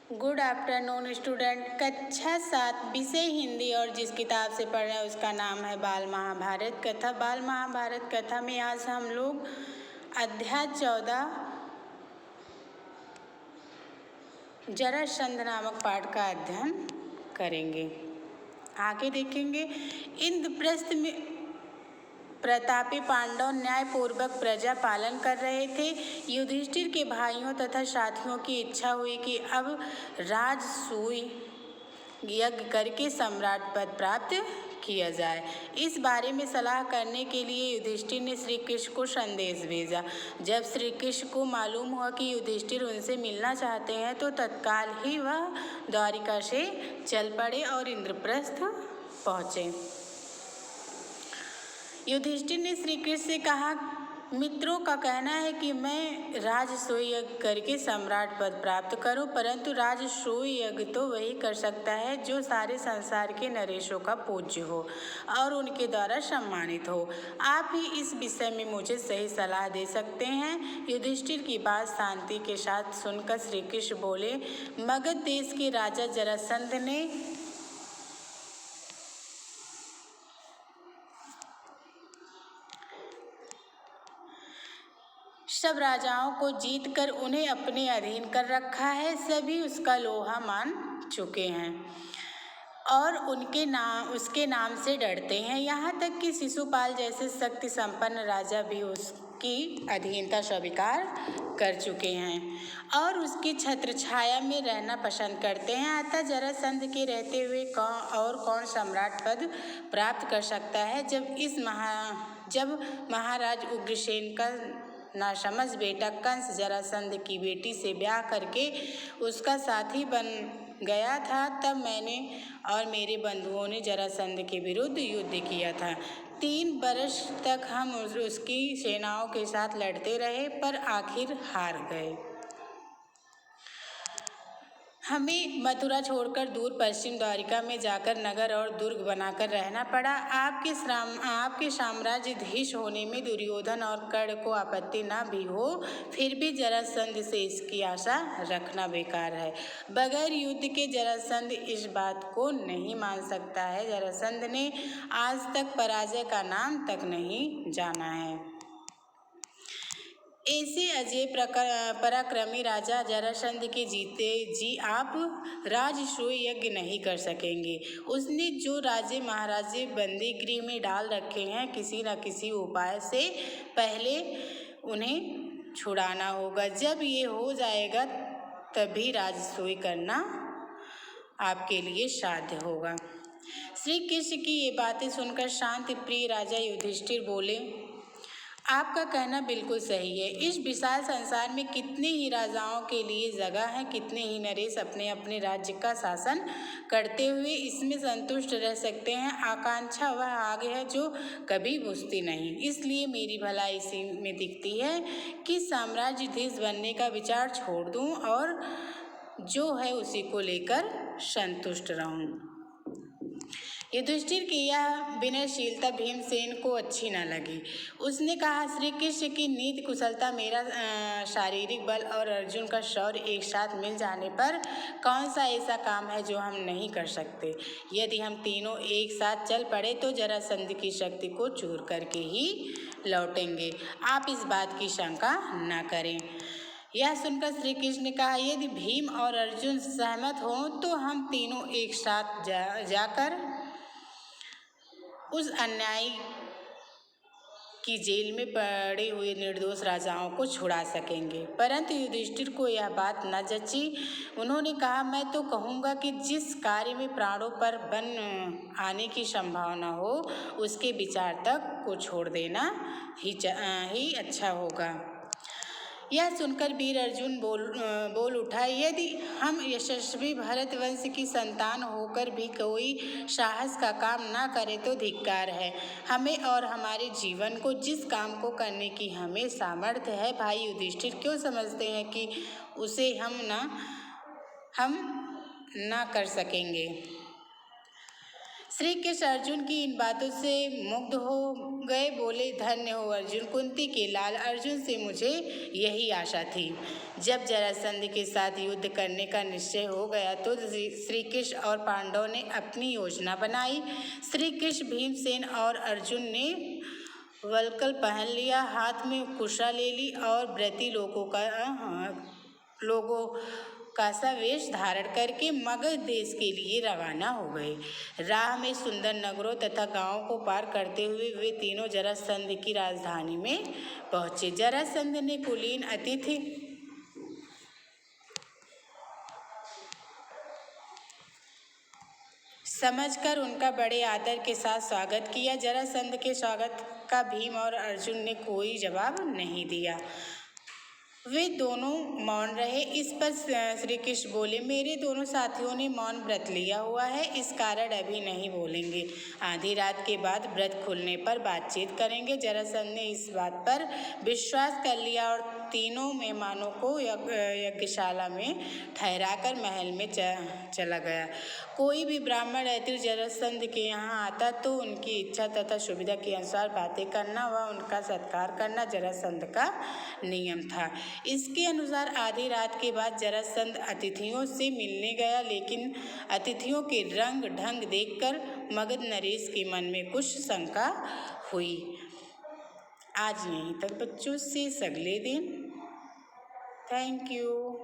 Good afternoon student. कक्षा 7 विषय हिंदी और जिस किताब से पढ़ रहे हैं उसका नाम है बाल महाभारत कथा। बाल महाभारत कथा में आज हम लोग अध्याय 14 जरासंध नामक पाठ का अध्ययन करेंगे। आगे देखेंगे। इंद्रप्रस्थ में प्रतापी पांडव न्यायपूर्वक प्रजा पालन कर रहे थे। युधिष्ठिर के भाइयों तथा साथियों की इच्छा हुई कि अब राजसूय यज्ञ करके सम्राट पद प्राप्त किया जाए। इस बारे में सलाह करने के लिए युधिष्ठिर ने श्री कृष्ण को संदेश भेजा। जब श्री कृष्ण को मालूम हुआ कि युधिष्ठिर उनसे मिलना चाहते हैं तो तत्काल ही वह द्वारिका से चल पड़े और इंद्रप्रस्थ पहुँचे। युधिष्ठिर ने श्री कृष्ण से कहा, मित्रों का कहना है कि मैं राजसूय यज्ञ करके सम्राट पद प्राप्त करूं, परंतु राजसूय यज्ञ तो वही कर सकता है जो सारे संसार के नरेशों का पूज्य हो और उनके द्वारा सम्मानित हो। आप ही इस विषय में मुझे सही सलाह दे सकते हैं। युधिष्ठिर की बात शांति के साथ सुनकर श्री कृष्ण बोले, मगध देश के राजा जरासंध ने सब राजाओं को जीतकर उन्हें अपने अधीन कर रखा है। सभी उसका लोहा मान चुके हैं और उसके नाम से डरते हैं। यहाँ तक कि शिशुपाल जैसे शक्ति संपन्न राजा भी उसकी अधीनता स्वीकार कर चुके हैं और उसकी छत्र छाया में रहना पसंद करते हैं। अतः जरासंध के रहते हुए कौन सम्राट पद प्राप्त कर सकता है। जब महाराज उग्रसेन का नासमझ बेटा कंस जरासंध की बेटी से ब्याह करके उसका साथी बन गया था, तब मैंने और मेरे बंधुओं ने जरासंध के विरुद्ध युद्ध किया था। 3 वर्ष तक हम उसकी सेनाओं के साथ लड़ते रहे पर आखिर हार गए। हमें मथुरा छोड़कर दूर पश्चिम द्वारिका में जाकर नगर और दुर्ग बनाकर रहना पड़ा। आपके साम्राज्याधीश होने में दुर्योधन और कर्ण को आपत्ति न भी हो, फिर भी जरासंध से इसकी आशा रखना बेकार है। बगैर युद्ध के जरासंध इस बात को नहीं मान सकता है। जरासंध ने आज तक पराजय का नाम तक नहीं जाना है। ऐसे अजय पराक्रमी राजा जरासंध के जीते जी आप राजसूय यज्ञ नहीं कर सकेंगे। उसने जो राजे महाराजे बंदी गृह में डाल रखे हैं, किसी न किसी उपाय से पहले उन्हें छुड़ाना होगा। जब ये हो जाएगा तभी राजसूय करना आपके लिए साध्य होगा। श्री कृष्ण की ये बातें सुनकर शांति प्रिय राजा युधिष्ठिर बोले, आपका कहना बिल्कुल सही है। इस विशाल संसार में कितने ही राजाओं के लिए जगह है, कितने ही नरेश अपने अपने राज्य का शासन करते हुए इसमें संतुष्ट रह सकते हैं। आकांक्षा वह आग है जो कभी बुझती नहीं। इसलिए मेरी भलाई इसी में दिखती है कि साम्राज्याधीश बनने का विचार छोड़ दूं और जो है उसी को लेकर संतुष्ट रहूं। युधिष्ठिर की यह विनयशीलता भीमसेन को अच्छी न लगी। उसने कहा, श्री कृष्ण की नीति कुशलता, मेरा शारीरिक बल और अर्जुन का शौर्य एक साथ मिल जाने पर कौन सा ऐसा काम है जो हम नहीं कर सकते। यदि हम तीनों एक साथ चल पड़े तो जरासंध की शक्ति को चूर करके ही लौटेंगे। आप इस बात की शंका न करें। यह सुनकर श्री कृष्ण ने कहा, यदि भीम और अर्जुन सहमत हों तो हम तीनों एक साथ जाकर उस अन्यायी की जेल में पड़े हुए निर्दोष राजाओं को छुड़ा सकेंगे। परंतु युधिष्ठिर को यह बात न जची। उन्होंने कहा, मैं तो कहूँगा कि जिस कार्य में प्राणों पर बन आने की संभावना हो उसके विचार तक को छोड़ देना ही अच्छा होगा। यह सुनकर वीर अर्जुन बोल उठा, यदि हम यशस्वी भरत वंश की संतान होकर भी कोई साहस का काम न करें तो धिक्कार है। हमें और हमारे जीवन को जिस काम को करने की हमें सामर्थ्य है, भाई युधिष्ठिर क्यों समझते हैं कि उसे हम न कर सकेंगे। श्री कृष्ण अर्जुन की इन बातों से मुग्ध हो गए, बोले, धन्य हो अर्जुन, कुंती के लाल अर्जुन से मुझे यही आशा थी। जब जरासंध के साथ युद्ध करने का निश्चय हो गया तो श्री कृष्ण और पांडवों ने अपनी योजना बनाई। श्री कृष्ण, भीमसेन और अर्जुन ने वल्कल पहन लिया, हाथ में कुशा ले ली और व्रती लोगों का सा वेश धारण करके मगध देश के लिए रवाना हो गए। राह में सुंदर नगरों तथा गांवों को पार करते हुए वे तीनों जरासंध की राजधानी में पहुंचे। जरासंध ने कुलीन अतिथि समझकर उनका बड़े आदर के साथ स्वागत किया। जरासंध के स्वागत का भीम और अर्जुन ने कोई जवाब नहीं दिया। वे दोनों मौन रहे। इस पर श्री कृष्ण बोले, मेरे दोनों साथियों ने मौन व्रत लिया हुआ है, इस कारण अभी नहीं बोलेंगे। आधी रात के बाद व्रत खुलने पर बातचीत करेंगे। जरासंध ने इस बात पर विश्वास कर लिया और तीनों मेहमानों को यज्ञशाला में ठहराकर महल में चला गया। कोई भी ब्राह्मण अतिथि जरासंध के यहाँ आता तो उनकी इच्छा तथा सुविधा के अनुसार बातें करना व उनका सत्कार करना जरासंध का नियम था। इसके अनुसार आधी रात के बाद जरासंध अतिथियों से मिलने गया, लेकिन अतिथियों के रंग ढंग देखकर मगध नरेश के मन में कुछ शंका हुई। आज यहीं तक बच्चों, से अगले दिन। Thank you.